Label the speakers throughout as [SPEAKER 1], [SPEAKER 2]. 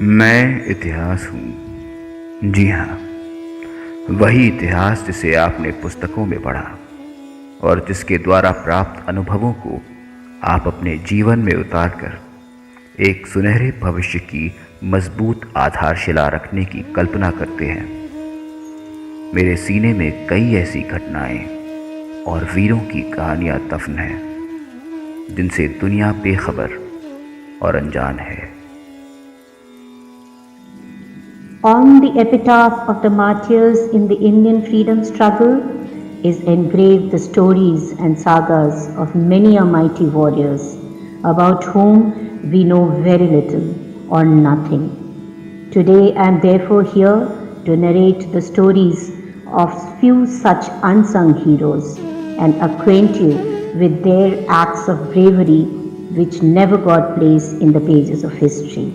[SPEAKER 1] मैं इतिहास हूँ। जी हाँ, वही इतिहास जिसे आपने पुस्तकों में पढ़ा और जिसके द्वारा प्राप्त अनुभवों को आप अपने जीवन में उतारकर एक सुनहरे भविष्य की मजबूत आधारशिला रखने की कल्पना करते हैं। मेरे सीने में कई ऐसी घटनाएं और वीरों की कहानियां दफन हैं जिनसे दुनिया बेखबर और अनजान है।
[SPEAKER 2] On the epitaph of the martyrs in the Indian freedom struggle is engraved the stories and sagas of many a mighty warriors about whom we know very little or nothing. Today I am therefore here to narrate the stories of few such unsung heroes and acquaint you with their acts of bravery which never got place in the pages of history,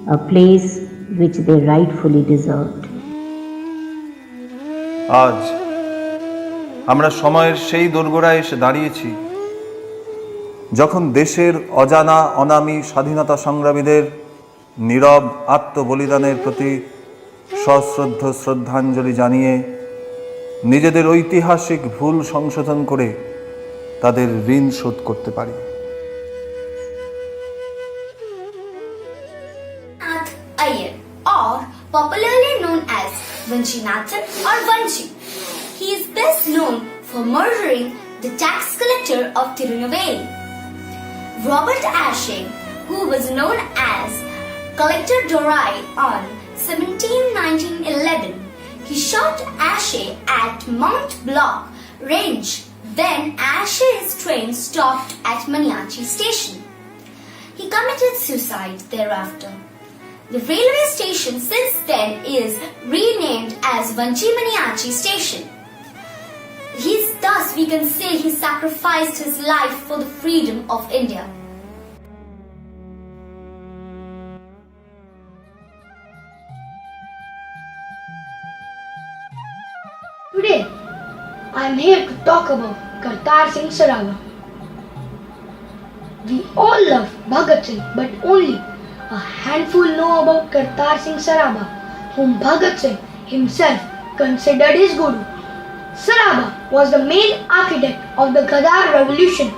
[SPEAKER 2] a place which they rightfully deserved.
[SPEAKER 3] আজ আমরা সময়ের সেই দোরগোড়ায় এসে দাঁড়িয়েছি যখন দেশের অজানা অনামী স্বাধীনতা সংগ্রামীদের নীরব আত্মবলিদানের প্রতি সশ্রদ্ধ শ্রদ্ধাঞ্জলি জানিয়ে নিজেদের ঐতিহাসিক ভুল সংশোধন করে তাদের ঋণ শোধ করতে পারি।
[SPEAKER 4] Iyer, or popularly known as Vanchinathan or Vanchi. He is best known for murdering the tax collector of Tirunelveli, Robert Ashe, who was known as Collector Dorai on 17-19-11. He shot Ashe at Mount Block range. Then Ashe's train stopped at Maniachi station. He committed suicide thereafter. The railway station since then is renamed as Vanchi Maniachi station. Thus we can say he sacrificed his life for the freedom of India.
[SPEAKER 5] Today, I am here to talk about Kartar Singh Sarawa. We all love Bhagat Singh, but only a handful know about Kartar Singh Sarawa, whom Bhagat Singh himself considered his guru. Sarawa was the main architect of the Ghadar Revolution,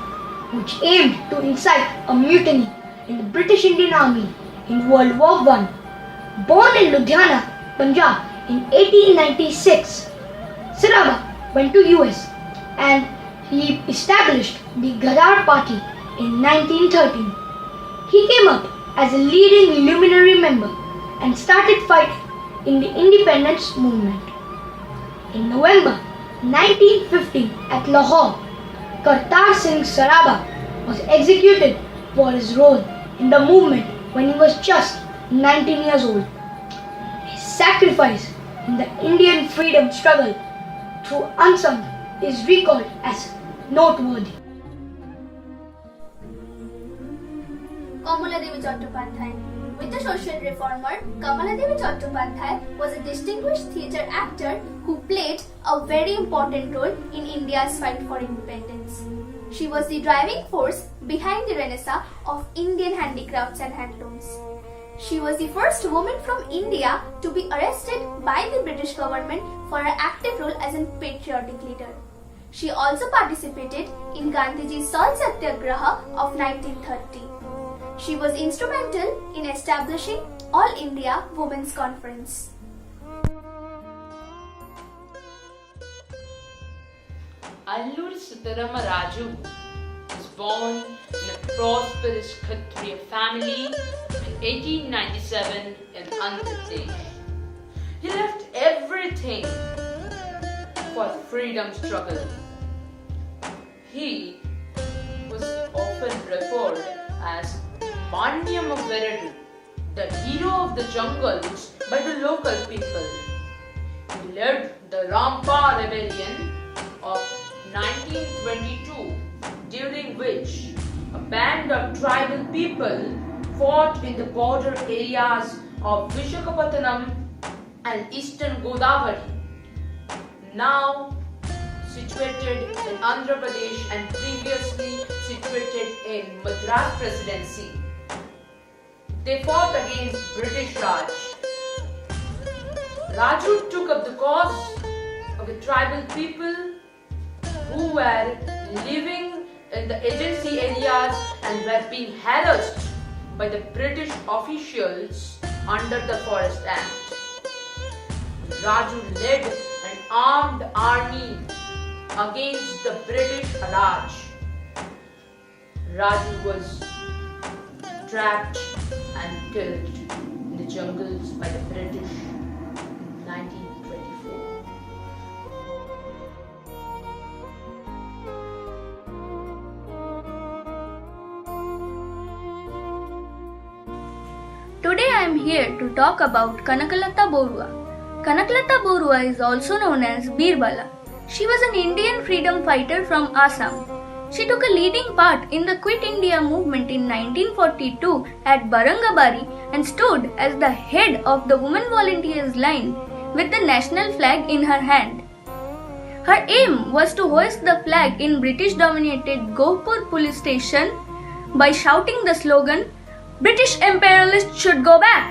[SPEAKER 5] which aimed to incite a mutiny in the British Indian Army in World War I. Born in Ludhiana, Punjab in 1896, Sarawa went to US and he established the Ghadar Party in 1913. He came up as a leading luminary member and started fighting in the independence movement. In November 1915 at Lahore, Kartar Singh Sarawa was executed for his role in the movement when he was just 19 years old. His sacrifice in the Indian freedom struggle through unsung is recalled as noteworthy.
[SPEAKER 4] Kamala Devi Chattopadhyay. With the social reformer, Kamala Devi Chattopadhyay was a distinguished theatre actor who played a very important role in India's fight for independence. She was the driving force behind the renaissance of Indian handicrafts and handlooms. She was the first woman from India to be arrested by the British government for her active role as a patriotic leader. She also participated in Gandhiji's Salt Satyagraha of 1930. She was instrumental in establishing All India Women's Conference.
[SPEAKER 6] Alluri Sittarama Raju was born in a prosperous Kshatriya family in 1897 in Andhra Pradesh. He left everything for the freedom struggle. He was often referred as Manyam of Veradu, the hero of the jungles by the local people. He led the Rampa Rebellion of 1922, during which a band of tribal people fought in the border areas of Vishakhapatnam and Eastern Godavari, now situated in Andhra Pradesh and previously situated in Madras Presidency. they fought against British Raj. Raju took up the cause of the tribal people who were living in the agency areas and were being harassed by the British officials under the Forest Act. Raju led an armed army against the British Raj. Raju was trapped and killed in the jungles by the British in 1924.
[SPEAKER 4] Today I am here to talk about Kanakalata Borua. Kanakalata Borua is also known as Birbala. She was an Indian freedom fighter from Assam. She took a leading part in the Quit India movement in 1942 at Barangabari and stood as the head of the Women Volunteers line with the national flag in her hand. Her aim was to hoist the flag in British-dominated Gohpur police station by shouting the slogan, "British imperialists should go back,"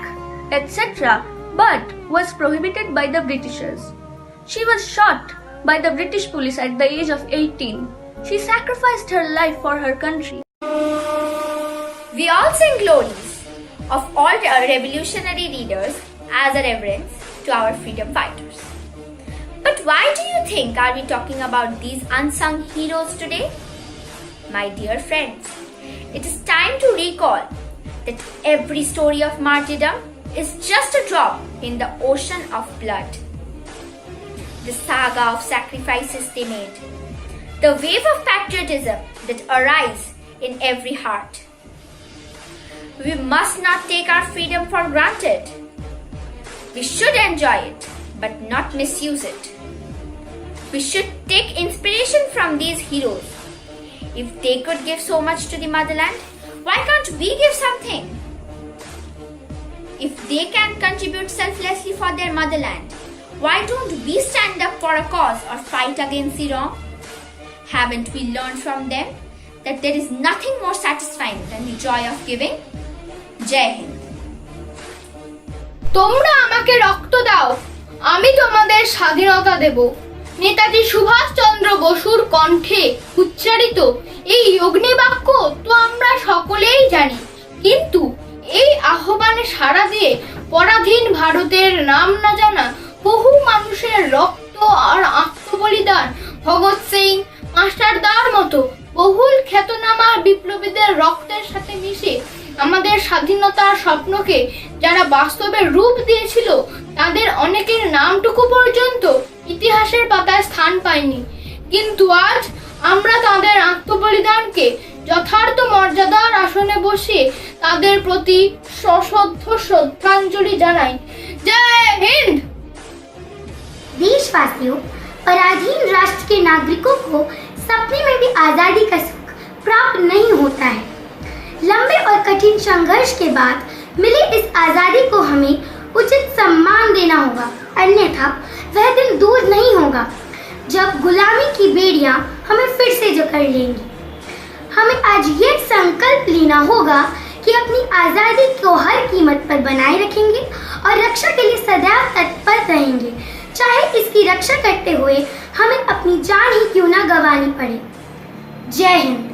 [SPEAKER 4] etc., but was prohibited by the Britishers. She was shot by the British police at the age of 18. She sacrificed her life for her country.
[SPEAKER 7] We all sing glories of all our revolutionary leaders as a reverence to our freedom fighters. But why do you think are we talking about these unsung heroes today? My dear friends, it is time to recall that every story of martyrdom is just a drop in the ocean of blood. The saga of sacrifices they made, the wave of patriotism that arises in every heart. We must not take our freedom for granted. We should enjoy it, but not misuse it. We should take inspiration from these heroes. If they could give so much to the motherland, why can't we give something? If they can contribute selflessly for their motherland, why don't we stand up for a cause or fight against the wrong? Haven't we learned from them that there is nothing more satisfying than the joy of giving? Jai Hind.
[SPEAKER 5] তোমরা আমাকে রক্ত দাও, আমি তোমাদের স্বাধীনতা দেব। নেতাজি সুভাষচন্দ্র বসুর কণ্ঠে উচ্চারিত এই অগ্নিবাক্য তো আমরা সকলেই জানি, কিন্তু এই আহ্বানে সাড়া দিয়ে পরাধীন ভারতের নাম না জানা বহু মানুষের রক্ত আর আত্মবলিদান, ভগৎ সিং, মাস্টারদার মতো বহুল খ্যাতনামা বিপ্লবীদের রক্তের সাথে মিশে আমাদের স্বাধীনতার স্বপ্নকে যারা বাস্তবে রূপ দিয়েছিল, তাদের অনেকের নামটুকু পর্যন্ত ইতিহাসের পাতায় স্থান পায়নি। কিন্তু আজ আমরা তাদের আত্মবলিদানকে যথার্থ মর্যাদার আসনে বসে তাদের প্রতি সশ্রদ্ধ শ্রদ্ধাঞ্জলি জানাই। জয় হিন্দ।
[SPEAKER 8] देशवासियों, पराधीन राष्ट्र के नागरिकों को सपने में भी आजादी का सुख प्राप्त नहीं होता है। लंबे और कठिन संघर्ष के बाद मिले इस आजादी को हमें उचित सम्मान देना होगा, अन्यथा वह दिन दूर नहीं होगा जब गुलामी की बेड़ियां हमें फिर से जकड़ लेंगी। हमें आज ये संकल्प लेना होगा कि अपनी आजादी को हर कीमत पर बनाए रखेंगे और रक्षा के लिए सदैव तत्पर रहेंगे, चाहे इसकी रक्षा करते हुए हमें अपनी जान ही क्यों ना गंवानी पड़े। जय हिंद।